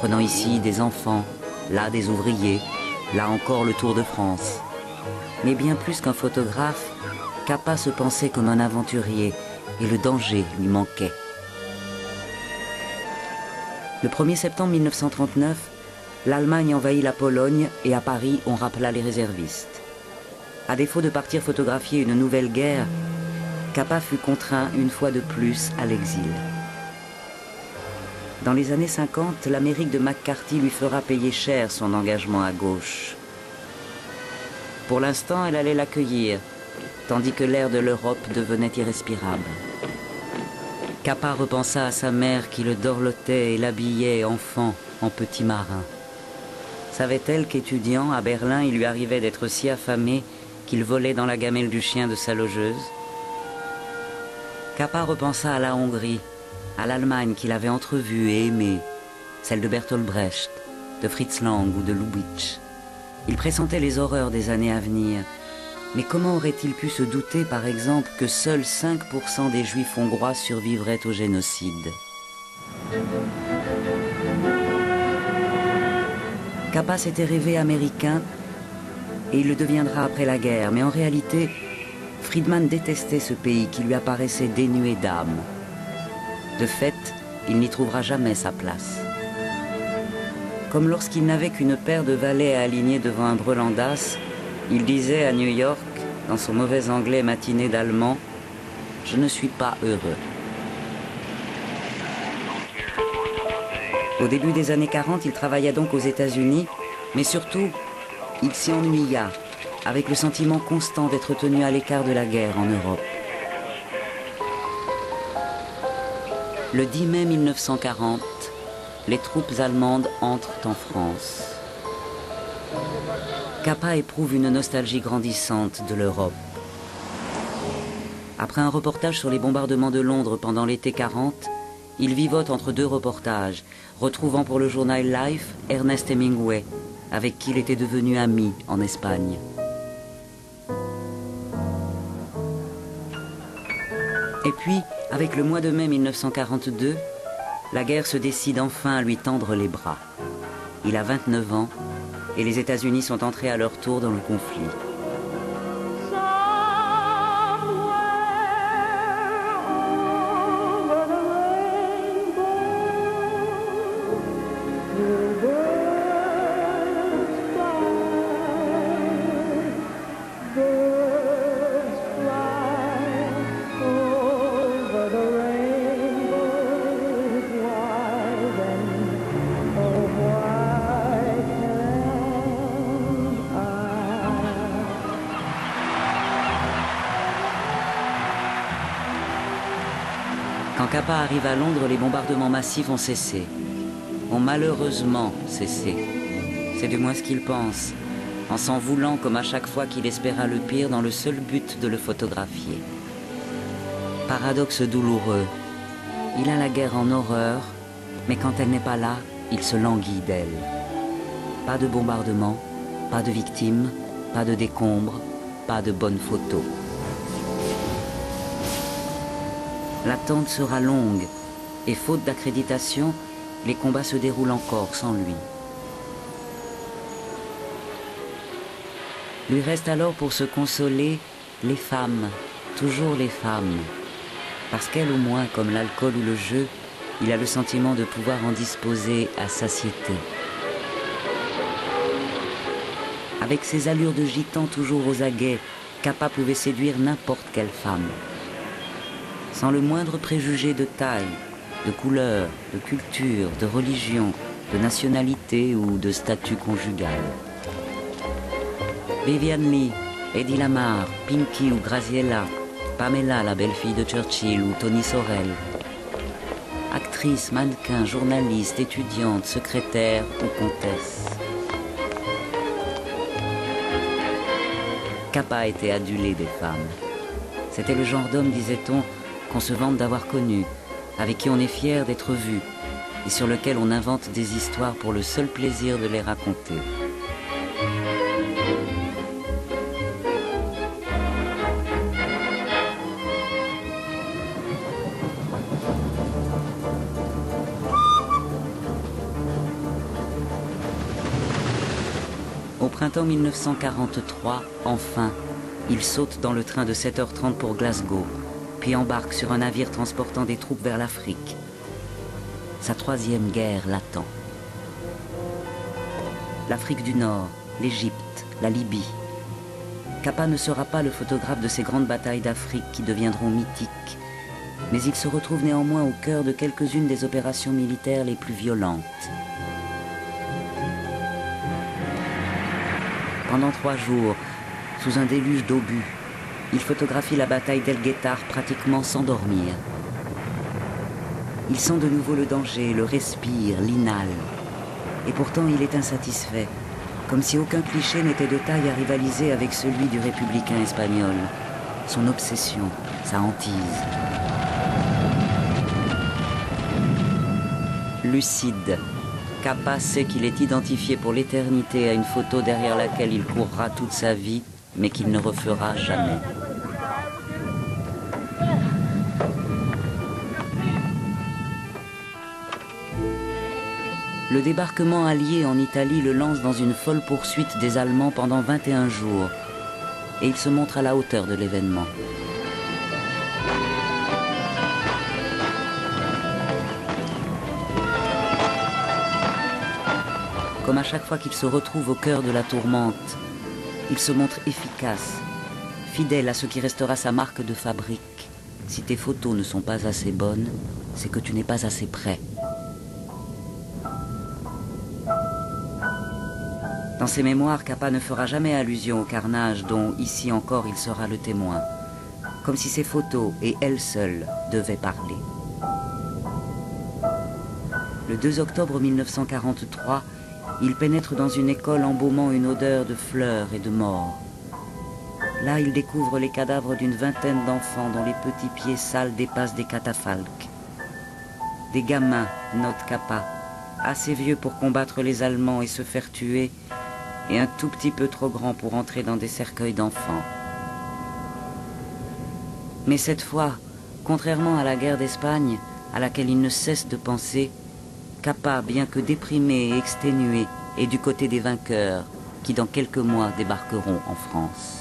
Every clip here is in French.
prenant ici des enfants, là des ouvriers, là encore le Tour de France. Mais bien plus qu'un photographe, Capa se pensait comme un aventurier et le danger lui manquait. Le 1er septembre 1939, l'Allemagne envahit la Pologne et à Paris, on rappela les réservistes. À défaut de partir photographier une nouvelle guerre, Capa fut contraint une fois de plus à l'exil. Dans les années 50, l'Amérique de McCarthy lui fera payer cher son engagement à gauche. Pour l'instant, elle allait l'accueillir, tandis que l'air de l'Europe devenait irrespirable. Capa repensa à sa mère qui le dorlotait et l'habillait enfant en petit marin. Savait-elle qu'étudiant à Berlin, il lui arrivait d'être si affamé qu'il volait dans la gamelle du chien de sa logeuse? Capa repensa à la Hongrie, à l'Allemagne qu'il avait entrevue et aimée, celle de Bertolt Brecht, de Fritz Lang ou de Lubitsch. Il pressentait les horreurs des années à venir. Mais comment aurait-il pu se douter, par exemple, que seuls 5% des Juifs hongrois survivraient au génocide? Capa s'était rêvé américain et il le deviendra après la guerre. Mais en réalité, Friedman détestait ce pays qui lui apparaissait dénué d'âme. De fait, il n'y trouvera jamais sa place. Comme lorsqu'il n'avait qu'une paire de valets à aligner devant un brelandas, il disait à New York, dans son mauvais anglais matiné d'allemand, « Je ne suis pas heureux ». Au début des années 40, il travailla donc aux États-Unis, mais surtout, il s'y ennuya, avec le sentiment constant d'être tenu à l'écart de la guerre en Europe. Le 10 mai 1940, les troupes allemandes entrent en France. Capa éprouve une nostalgie grandissante de l'Europe. Après un reportage sur les bombardements de Londres pendant l'été 40, il vivote entre deux reportages, retrouvant pour le journal Life Ernest Hemingway, avec qui il était devenu ami en Espagne. Et puis, avec le mois de mai 1942, la guerre se décide enfin à lui tendre les bras. Il a 29 ans et les États-Unis sont entrés à leur tour dans le conflit. Quand Capa arrive à Londres, les bombardements massifs ont cessé. Ont malheureusement cessé. C'est du moins ce qu'il pense, en s'en voulant comme à chaque fois qu'il espéra le pire dans le seul but de le photographier. Paradoxe douloureux. Il a la guerre en horreur, mais quand elle n'est pas là, il se languit d'elle. Pas de bombardement, pas de victimes, pas de décombres, pas de bonnes photos. L'attente sera longue et faute d'accréditation, les combats se déroulent encore sans lui. Lui reste alors pour se consoler les femmes, toujours les femmes. Parce qu'elles, au moins, comme l'alcool ou le jeu, il a le sentiment de pouvoir en disposer à satiété. Avec ses allures de gitan toujours aux aguets, Capa pouvait séduire n'importe quelle femme. Sans le moindre préjugé de taille, de couleur, de culture, de religion, de nationalité ou de statut conjugal. Vivian Leigh, Eddie Lamar, Pinky ou Graziella, Pamela, la belle-fille de Churchill, ou Toni Sorel. Actrice, mannequin, journaliste, étudiante, secrétaire ou comtesse. Capa était adulé des femmes. C'était le genre d'homme, disait-on, qu'on se vante d'avoir connu, avec qui on est fier d'être vu, et sur lequel on invente des histoires pour le seul plaisir de les raconter. printemps 1943, enfin, il saute dans le train de 7h30 pour Glasgow, puis embarque sur un navire transportant des troupes vers l'Afrique. Sa troisième guerre l'attend. L'Afrique du Nord, l'Égypte, la Libye. Capa ne sera pas le photographe de ces grandes batailles d'Afrique qui deviendront mythiques, mais il se retrouve néanmoins au cœur de quelques-unes des opérations militaires les plus violentes. Pendant 3 jours, sous un déluge d'obus, il photographie la bataille d'El Guettar pratiquement sans dormir. Il sent de nouveau le danger, le respire, l'inhale. Et pourtant il est insatisfait, comme si aucun cliché n'était de taille à rivaliser avec celui du républicain espagnol. Son obsession, sa hantise. Lucide, Capa sait qu'il est identifié pour l'éternité à une photo derrière laquelle il courra toute sa vie, mais qu'il ne refera jamais. Le débarquement allié en Italie le lance dans une folle poursuite des Allemands pendant 21 jours, et il se montre à la hauteur de l'événement. Comme à chaque fois qu'il se retrouve au cœur de la tourmente, il se montre efficace, fidèle à ce qui restera sa marque de fabrique. Si tes photos ne sont pas assez bonnes, c'est que tu n'es pas assez prêt. Dans ses mémoires, Capa ne fera jamais allusion au carnage dont, ici encore, il sera le témoin. Comme si ces photos, et elles seules, devaient parler. Le 2 octobre 1943, il pénètre dans une école embaumant une odeur de fleurs et de mort. Là, il découvre les cadavres d'une vingtaine d'enfants dont les petits pieds sales dépassent des catafalques. Des gamins, note Capa, assez vieux pour combattre les Allemands et se faire tuer, et un tout petit peu trop grand pour entrer dans des cercueils d'enfants. Mais cette fois, contrairement à la guerre d'Espagne, à laquelle il ne cesse de penser, Capa, bien que déprimé et exténué, est du côté des vainqueurs, qui dans quelques mois débarqueront en France.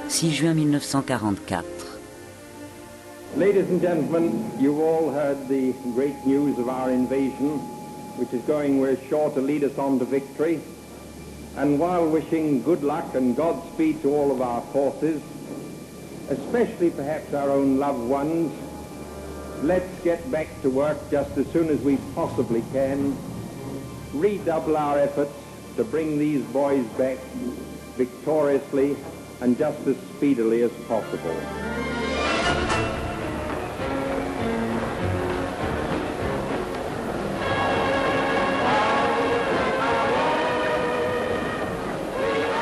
« 6 juin 1944. Ladies and gentlemen, you've all heard the great news of our invasion, which is going where it's sure to lead us on to victory. And while wishing good luck and Godspeed to all of our forces, especially perhaps our own loved ones, let's get back to work just as soon as we possibly can, redouble our efforts to bring these boys back victoriously and just as speedily as possible.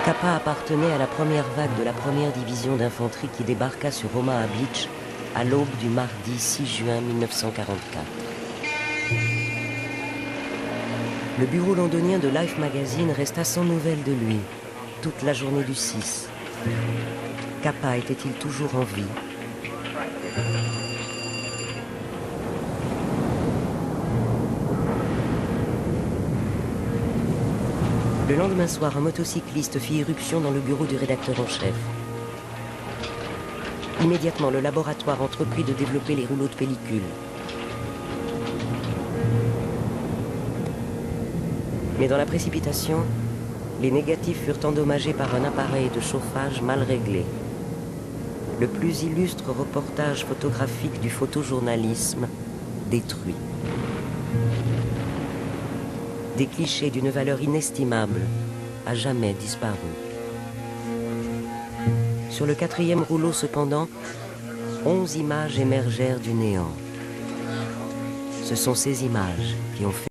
Capa appartenait à la première vague de la première division d'infanterie qui débarqua sur Omaha Beach à l'aube du mardi 6 juin 1944. Le bureau londonien de Life Magazine resta sans nouvelles de lui toute la journée du 6. Capa était-il toujours en vie? Le lendemain soir, un motocycliste fit irruption dans le bureau du rédacteur en chef. Immédiatement, le laboratoire entreprit de développer les rouleaux de pellicule. Mais dans la précipitation, les négatifs furent endommagés par un appareil de chauffage mal réglé. Le plus illustre reportage photographique du photojournalisme détruit. Des clichés d'une valeur inestimable, à jamais disparus. Sur le 4e rouleau, cependant, 11 images émergèrent du néant. Ce sont ces images qui ont fait